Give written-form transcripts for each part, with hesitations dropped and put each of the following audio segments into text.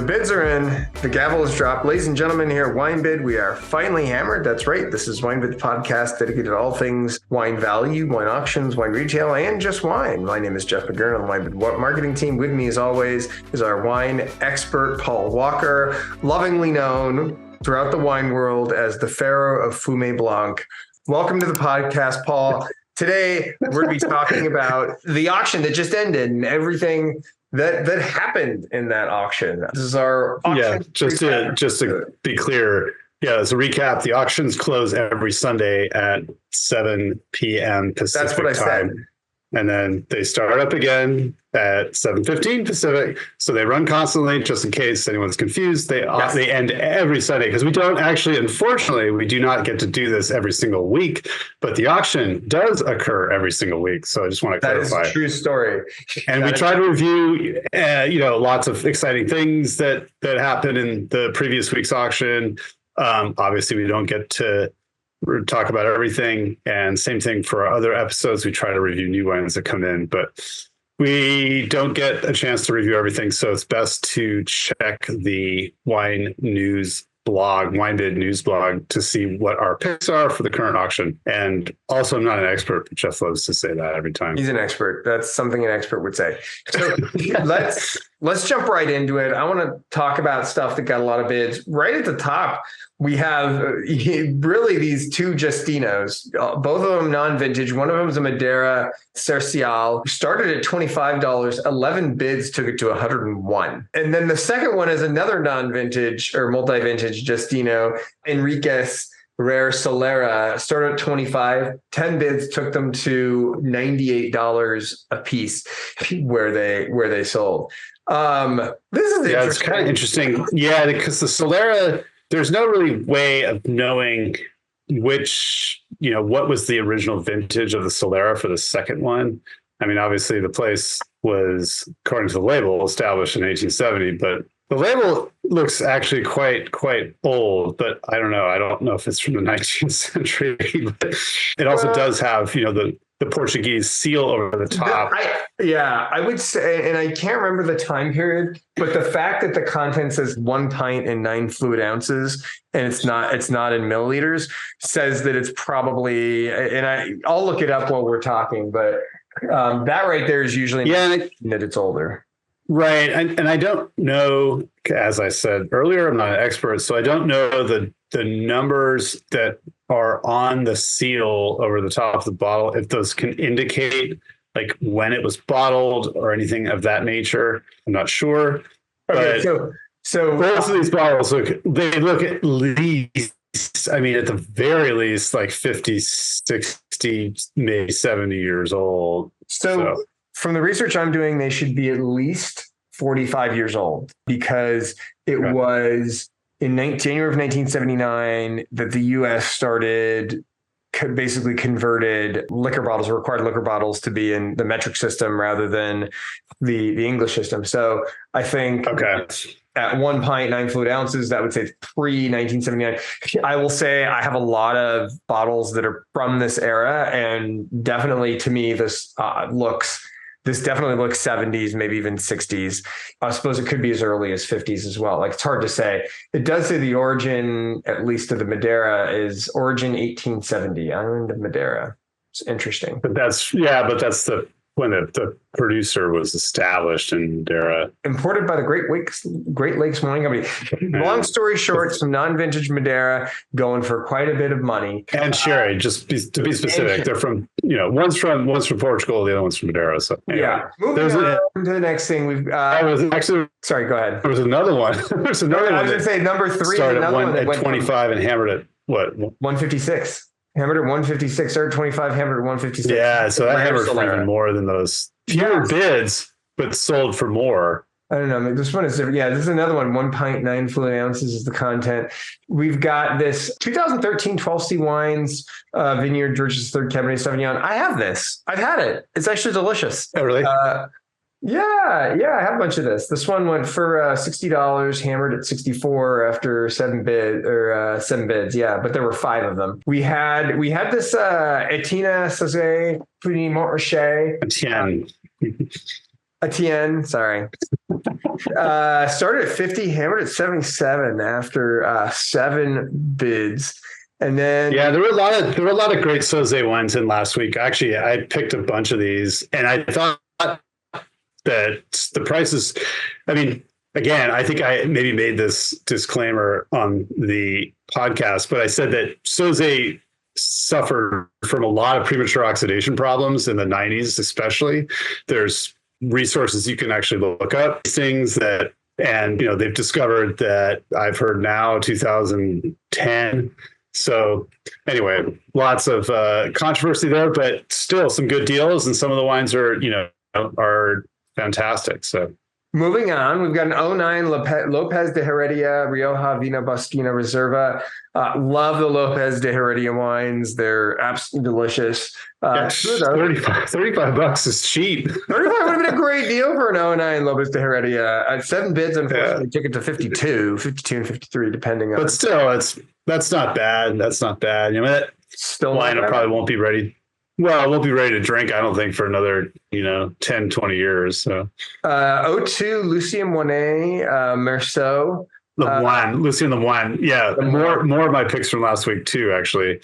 bids are in. The gavel is dropped. Ladies and gentlemen, here at WineBid, we are finally hammered. That's right. This is WineBid's podcast dedicated to all things wine value, wine auctions, wine retail, and just wine. My name is Jeff McGurn on the WineBid marketing team. With me, as always, is our wine expert, Paul Walker, lovingly known throughout the wine world as the Pharaoh of Fumé Blanc. Welcome to the podcast, Paul. Today, we're going to be talking about the auction that just ended and everything that happened in that auction. This is our auction. Yeah, just to be clear, as a recap, the auctions close every Sunday at 7 p.m. Pacific That's what I time. said. And then they start up again at 7:15 Pacific. So they run constantly, just in case anyone's confused. They end every Sunday because we don't actually, unfortunately, we do not get to do this every single week. But the auction does occur every single week. So I just want to clarify. That is a true story. And we try to review, lots of exciting things that happened in the previous week's auction. Obviously, we don't get to talk about everything, and same thing for our other episodes. We try to review new wines that come in, but we don't get a chance to review everything. So it's best to check the wine news blog, WineBid news blog, to see what our picks are for the current auction. And also, I'm not an expert, but Jeff loves to say that every time. He's an expert. That's something an expert would say. So let's jump right into it. I want to talk about stuff that got a lot of bids. Right at the top, we have really these two Justinos, both of them non-vintage. One of them is a Madeira Cercial, started at $25. 11 bids took it to 101. And then the second one is another non-vintage or multi-vintage Justino, Enriquez Rare Solera, started at 25. 10 bids took them to $98 a piece where they sold. This is interesting. It's kind of interesting. Yeah, because the Solera, there's no really way of knowing which, what was the original vintage of the Solera for the second one. I mean, obviously the place was, according to the label, established in 1870, but the label looks actually quite old, but I don't know. I don't know if it's from the 19th century. But it also does have, the Portuguese seal over the top. I would say, and I can't remember the time period, but the fact that the content says 1 pint and 9 fluid ounces, and it's not in milliliters, says that it's probably, and I'll look it up while we're talking, but that right there is usually that it's older. Right. And I don't know, as I said earlier, I'm not an expert, so I don't know the numbers that are on the seal over the top of the bottle, if those can indicate like when it was bottled or anything of that nature. I'm not sure. Okay, so both of these bottles look at least, I mean, at the very least, like 50, 60, maybe 70 years old. So from the research I'm doing, they should be at least 45 years old, because it was in January of 1979 that the U.S. started basically converted required liquor bottles to be in the metric system rather than the English system. So I think at 1 pint, 9 fluid ounces, that would say pre-1979. I will say I have a lot of bottles that are from this era, and definitely to me, this definitely looks 70s, maybe even 60s. I suppose it could be as early as 50s as well. Like, it's hard to say. It does say the origin, at least of the Madeira, is origin 1870, island of Madeira. It's interesting. But that's when the producer was established in Madeira. Imported by the Great Lakes Wine Company. Long story short, some non-vintage Madeira going for quite a bit of money. And sherry, to be specific, they're from, one's from Portugal, the other one's from Madeira. So anyway, yeah. Moving on to the next thing, we've sorry, go ahead. There was another one. I was going to say number 3. Started at 25 and hammered at what? 156. Hammered at 156, started 25, hammered at 156. Yeah, so that hammered for even more than those. Fewer bids, but sold for more. I don't know. This one is different. Yeah, this is another one. 1 pint, 9 fluid ounces is the content. We've got this 2013 12C Wines Vineyard George's Third Cabernet Sauvignon. I have this. I've had it. It's actually delicious. Oh, really? Yeah, I have a bunch of this. This one went for $60, hammered at 64 after 7 bids. Yeah, but there were 5 of them. We had this Etienne Sauzet Puny Montrachet. Etienne. Etienne, sorry. Started at 50, hammered at 77 after 7 bids. And then there were a lot of great Sauzet wines in last week. Actually, I picked a bunch of these, and I thought that the prices, I mean, again, I think I maybe made this disclaimer on the podcast, but I said that Sauzet suffered from a lot of premature oxidation problems in the 90s, especially. There's resources you can actually look up things that, and they've discovered that I've heard now 2010. So anyway, lots of controversy there, but still some good deals, and some of the wines are fantastic. So moving on, we've got an 09 Lopez de Heredia Rioja Vina Bosquina Reserva. Love the Lopez de Heredia wines. They're absolutely delicious. $35 is cheap. 35 would have been a great deal for an 09 Lopez de Heredia. At 7 bids, unfortunately, took it to 52 and 53, depending on. But still, that's not bad. That's not bad. That still wine probably won't be ready. Well, it won't be ready to drink, I don't think, for another, 10, 20 years. So 02 Lucien Monet Merceau. Lucien Lemoine. Yeah. More of my picks from last week too, actually.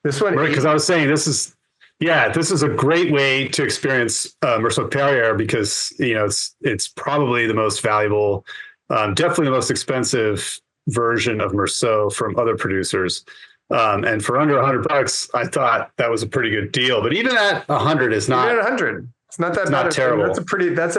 This one, because I was saying this is a great way to experience Merceau Perrier, because it's probably the most valuable, definitely the most expensive version of Merceau from other producers. And for under $100, I thought that was a pretty good deal. But even at 100 is not. Even at 100. It's not that bad. Not terrible. That's a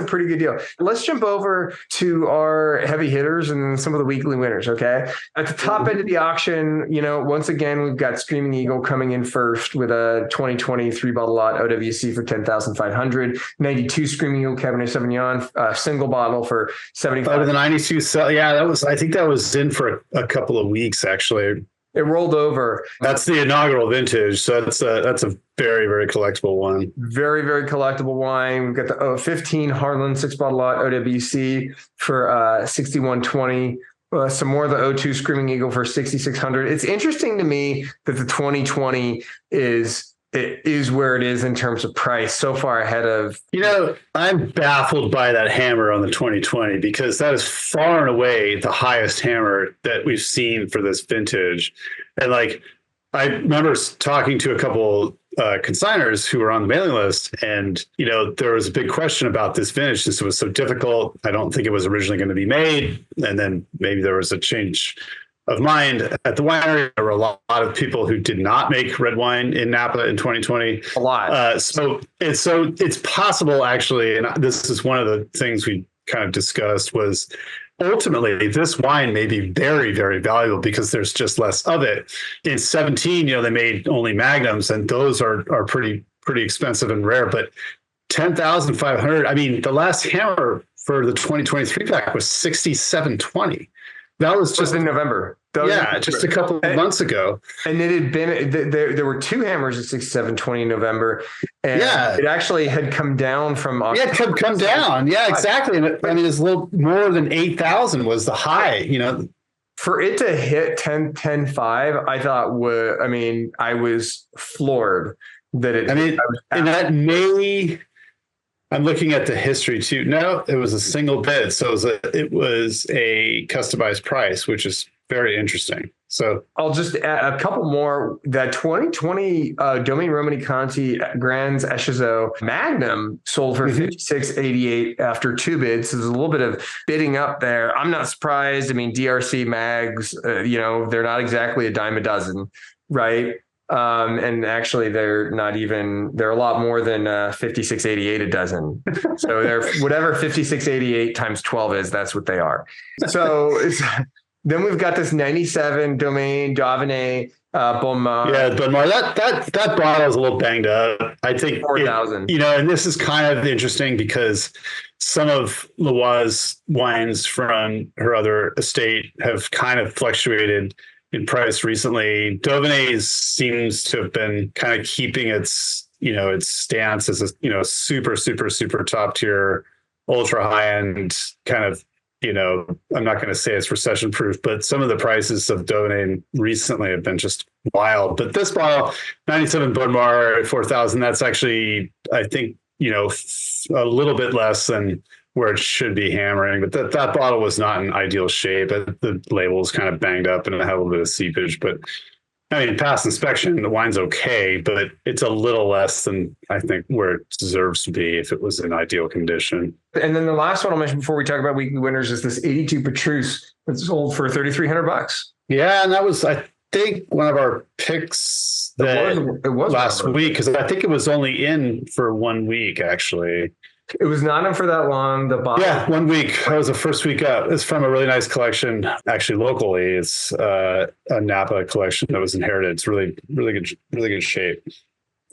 pretty good deal. Let's jump over to our heavy hitters and some of the weekly winners. Okay. At the top end of the auction, once again, we've got Screaming Eagle coming in first with a 2020 3-bottle lot OWC for $10,500. 92 Screaming Eagle Cabernet Sauvignon, single bottle for $75. The 92. I think that was in for a couple of weeks, actually. It rolled over. That's the inaugural vintage. So that's a very, very collectible one. Very, very collectible wine. We've got the 15 Harlan 6-bottle lot OWC for $61.20. Some more of the 02 Screaming Eagle for $6,600. It's interesting to me that the 2020 is where it is in terms of price, so far ahead of. I'm baffled by that hammer on the 2020, because that is far and away the highest hammer that we've seen for this vintage. And I remember talking to a couple consigners who were on the mailing list, and there was a big question about this vintage since it was so difficult. I don't think it was originally going to be made, and then maybe there was a change of mind at the winery. There were a lot of people who did not make red wine in Napa in 2020. A lot. So it's possible, actually, and this is one of the things we kind of discussed, was ultimately this wine may be very, very valuable because there's just less of it. In 17, they made only magnums, and those are pretty expensive and rare. But 10,500. I mean, the last hammer for the 2023 pack was 67.20. That was just in November. Just a couple of months ago. And it had been there were 2 hammers at 67.20 in November. And it actually had come down from October. Yeah, come down. Yeah, exactly. And it's a little more than 8,000 was the high, For it to hit 10.5, I thought I was floored that it. And that may. I'm looking at the history too. No, it was a single bid. So it was a customized price, which is very interesting. So I'll just add a couple more. That 2020 Domaine Romani Conti Grands Echezeaux Magnum sold for $56.88 after 2 bids. So there's a little bit of bidding up there. I'm not surprised. DRC mags, they're not exactly a dime a dozen, right? And actually they're a lot more than 56.88 a dozen. So they're whatever 56.88 times 12 is, that's what they are. So then we've got this 97 Domaine Dauphiné Bonmar. Yeah, Bonmar. That bottle is a little banged up. I think 4,000. And this is kind of interesting because some of Loise's wines from her other estate have kind of fluctuated in price recently. Dauphiné seems to have been kind of keeping its stance as a super, super, super top tier, ultra high end kind of. I'm not going to say it's recession proof, but some of the prices of Dauphiné recently have been just wild. But this bottle, 97 Bonmar at 4,000, that's actually, I think, a little bit less than where it should be hammering. But that bottle was not in ideal shape. The label was kind of banged up and it had a little bit of seepage. But I mean, past inspection, the wine's okay, but it's a little less than I think where it deserves to be if it was in ideal condition. And then the last one I'll mention before we talk about weekly winners is this 82 Petrus that's sold for $3,300. Yeah, and that was, I think, one of our picks it was last week, because I think it was only in for 1 week, actually. It was not in for that long. The bottle. Yeah, 1 week. That was the first week up. It's from a really nice collection, actually locally. It's a Napa collection that was inherited. It's really good shape.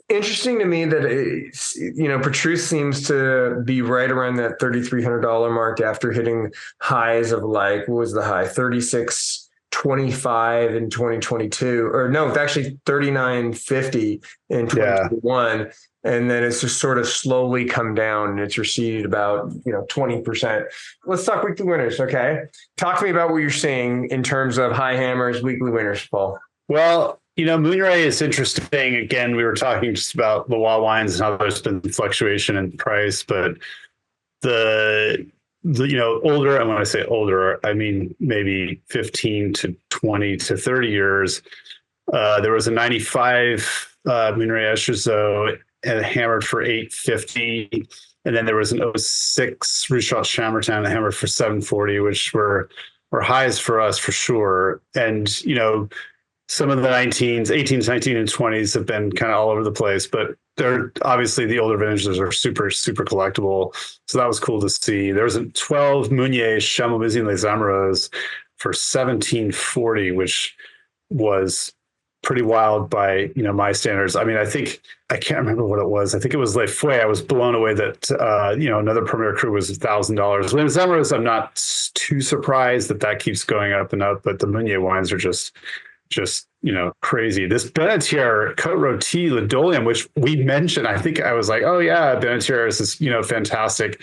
Interesting to me that Petrus seems to be right around that $3,300 mark after hitting highs of what was the high? 36.25 in 2022, or no, it's actually 39.50 in 2021. Yeah. And then it's just sort of slowly come down and it's receded about 20%. Let's talk weekly winners. Okay. Talk to me about what you're seeing in terms of high hammers, weekly winners, Paul. Well, Moonray is interesting. Again, we were talking just about Loire wines and how there's been fluctuation in price, but the older, and when I say older, I mean maybe 15 to 20 to 30 years. There was a 95 Moonray Estruzot and hammered for $850, and then there was an 06 Ruchat Chambertin hammered for $740, which were highs for us for sure. And some of the 18s, 19, and 20s have been kind of all over the place, but they're obviously the older vintages are super, super collectible. So that was cool to see. There was a 12 Meunier Chamboisie Les Amoureuses for $1740, which was pretty wild by my standards. I mean, I can't remember what it was. I think it was Les Fouets. I was blown away that another Premier Cru was $1,000. Les Amoureuses, I'm not too surprised that keeps going up and up, but the Meunier wines are just crazy. This Benetier Côte Rôtie Ledolium, which we mentioned, I think I was like, oh yeah, Benetier is this fantastic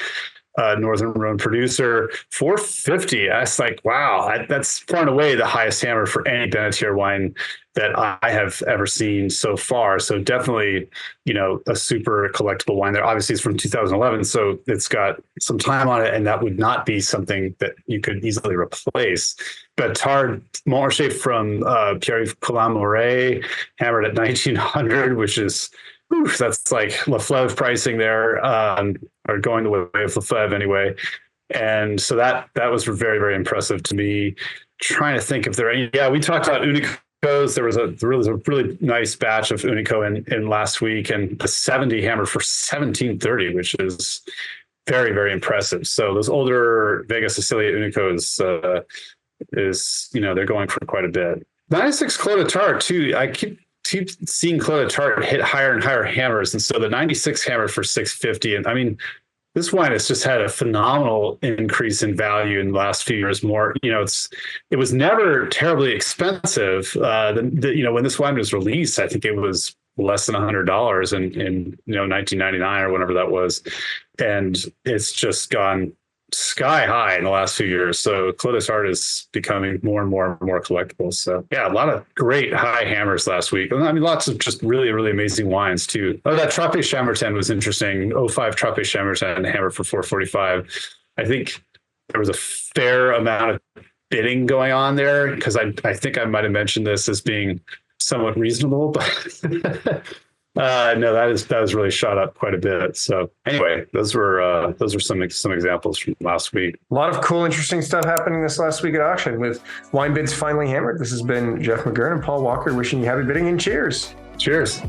Northern Rhone producer, $450. I was like, wow, that's far and away the highest hammer for any Benetier wine that I have ever seen so far. So definitely, a super collectible wine there. Obviously, it's from 2011, so it's got some time on it, and that would not be something that you could easily replace. But Tard Montrachet from Pierre-Yves Collin-Moret, hammered at 1900, which is that's like Lefebvre pricing there, or going the way of Lefebvre anyway. And so that was very, very impressive to me. Trying to think if there are any. Yeah, we talked about Unicos. There was a really nice batch of Unico in last week, and the 70 hammered for $1730, which is very, very impressive. So those older Vega Sicilia Unicos they're going for quite a bit. 96 Clos de Tart too. I keep seeing Clos de Tart hit higher and higher hammers, and so the 96 hammered for $650. And I mean, this wine has just had a phenomenal increase in value in the last few years. It was never terribly expensive. When this wine was released, I think it was less than $100 in 1999 or whenever that was, and it's just gone sky high in the last few years. So Clos de Tart is becoming more and more collectible. So yeah, a lot of great high hammers last week. And I mean, lots of just really, really amazing wines too. Oh, that Trappé Chambertin was interesting. 05 Trappé Chambertin hammered for $445. I think there was a fair amount of bidding going on there, because I think I might have mentioned this as being somewhat reasonable, but no, that was really shot up quite a bit. So anyway, those were some examples from last week. A lot of cool, interesting stuff happening this last week at auction with WineBid's finally hammered. This has been Jeff McGurn and Paul Walker wishing you happy bidding, and cheers. Cheers.